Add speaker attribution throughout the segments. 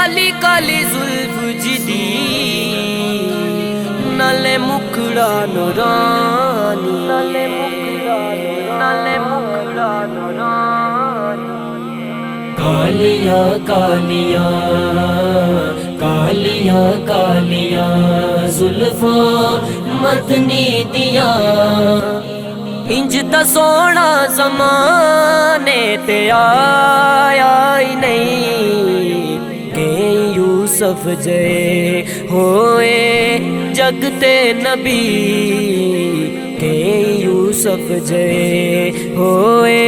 Speaker 1: काली काली जुल्फ जिदी नाले मुखड़ा नूरानी नाले मुखड़ा नूरानी
Speaker 2: कालिया कालिया कालिया कालिया जुल्फा मदनी दिया
Speaker 1: इंज दा सोना ज़माने ते आया ही नहीं कि यूसुफ जे होए जगते नबी कि यूसुफ जे होए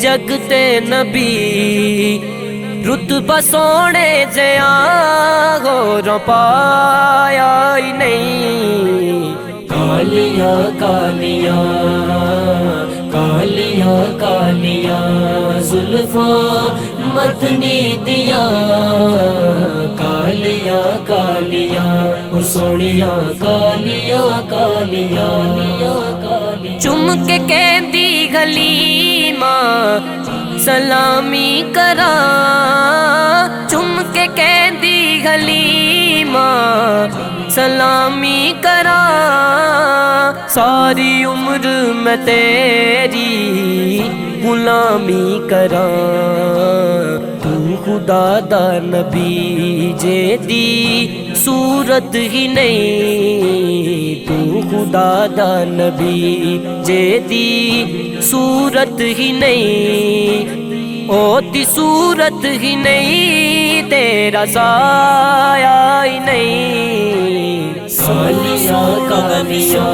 Speaker 1: जगते नबी रुतबा सोने जया हो पाया ही नहीं
Speaker 2: कालिया कालिया कालिया कालिया जुल्फा मदनी दिया कालिया कालिया सोनिया कालिया कालिया कालिया
Speaker 1: चुम के कहती गलीमा सलामी करा चुम के कहती गलीमा सलामी करा सारी उम्र मैं तेरी गुलामी करा तू खुदा दा नबी जे दी सूरत ही नहीं तू खुदा दा नबी जे दी सूरत ही नहीं ओ दी सूरत ही नहीं तेरा साया ही नहीं
Speaker 2: कालिया कालिया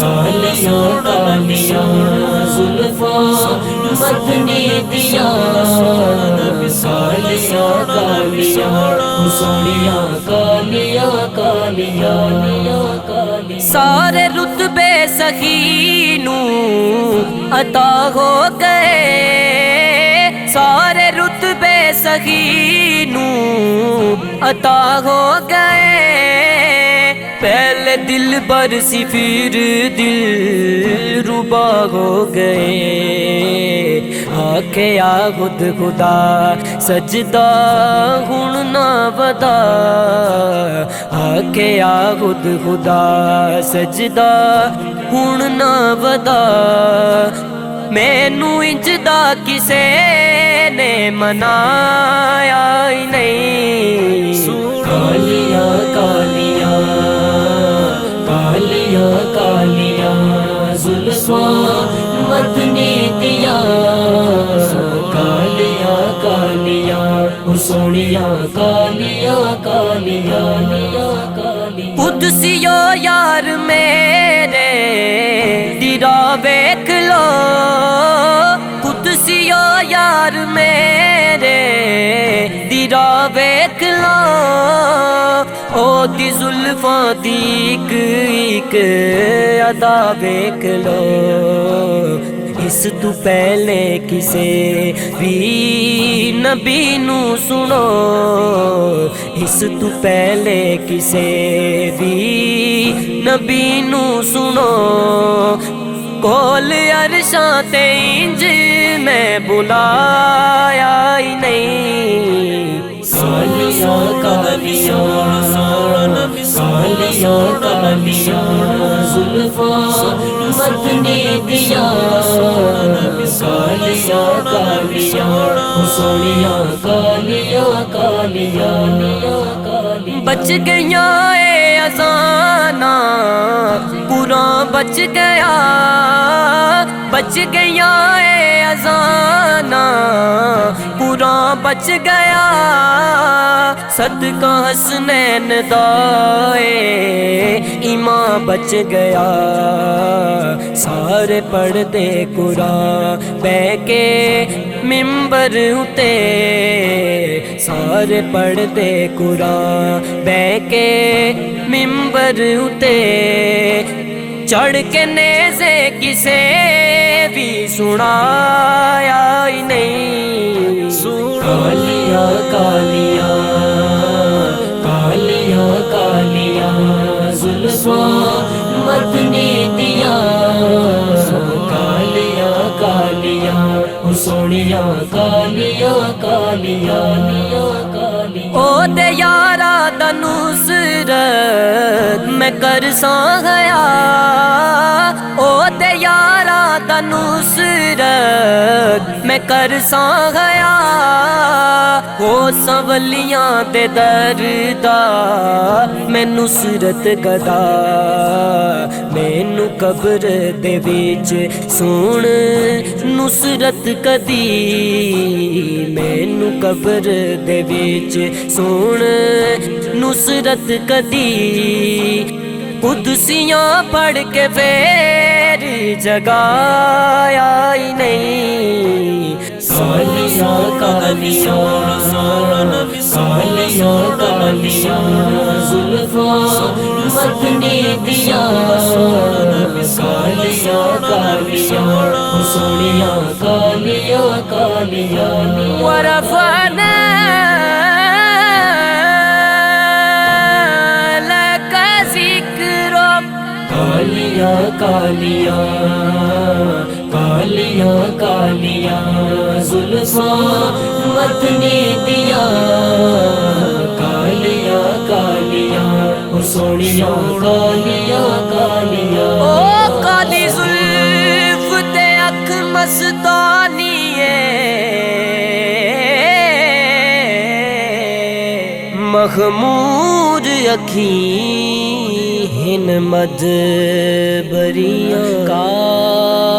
Speaker 2: कालिया कालिया जुल्फा मदनी दिया कालिया कालिया सोनिया कालिया कालिया कालिया
Speaker 1: सारे रुतबे सखीनू अता हो गए सारे रुतबे सखीनू अता हो गए पहले दिल बर सी फिर दिल रुबा हो गए आखे आ खुद खुदा सजदा हुण ना वदा आखे आ खुद खुदा सजदा हुण ना वदा मैनू इंजदा किसे ने मनाया ही नहीं
Speaker 2: कालिया कालिया कालिया कालिया जुल्फा मदनी दिया कालिया कालिया सोनिया कालिया कालिया कालिया
Speaker 1: कुदसियो यार मेरे दिरा वेख लो कुदसियो यार मेरे दिरा वेख लो ओ दी जुल्फा दी एक अदा वेख लो इस तू पहले किसे भी नबी नू सुनो इस तू पहले किसे भी नबी नू सुनो कोल अरशां ते इंज मैं बुलाया ही नहीं
Speaker 2: कालिया कालिया कालिया कालिया जुल्फा मदनी दिया कालिया कालिया सोनिया कालिया कालिया कालिया
Speaker 1: बच गया ए अज़ाना पूरा बच गया बच गया ए अज़ाना पूरा बच गया सदका हसनैन दाए ईमान बच गया सारे पढ़दे कुरान बह के मिंबर उते सारे पढ़दे कुरान बह के मिंबर उते चढ़ के नेज़े किसे भी सुनाया ही नहीं
Speaker 2: कालिया कालिया कालिया कालिया जुल्फा मदनी दिया कालिया कालिया सोनिया कालिया कालिया
Speaker 1: دے یارا دا نصرت میں کرساں گیا او دے یارا دا نصرت میں کرساں گیا او سولیاں دے دردا میں نصرت گدا مینوں قبر دے وچ سن نصرت کدی مینوں قبر دے وچ سن نصرت کدی قدسیاں پڑھ کے پھر جگایا ہی نہیں
Speaker 2: کالیاں کالیاں کالیاں کالیاں زلفاں مدنی دیاں کالیاں کالیاں سونیاں کالیاں کالیاں
Speaker 1: ورفعنا لك ذكرك
Speaker 2: کالیاں کالیاں کالیاں کالیاں زلفاں مدنی دیاں کالیاں کالیاں سونیاں کالیاں کالیاں
Speaker 1: او کالی زلف تے اکھ مستانی مخمور اکھیں ہن مد بریاں کالیاں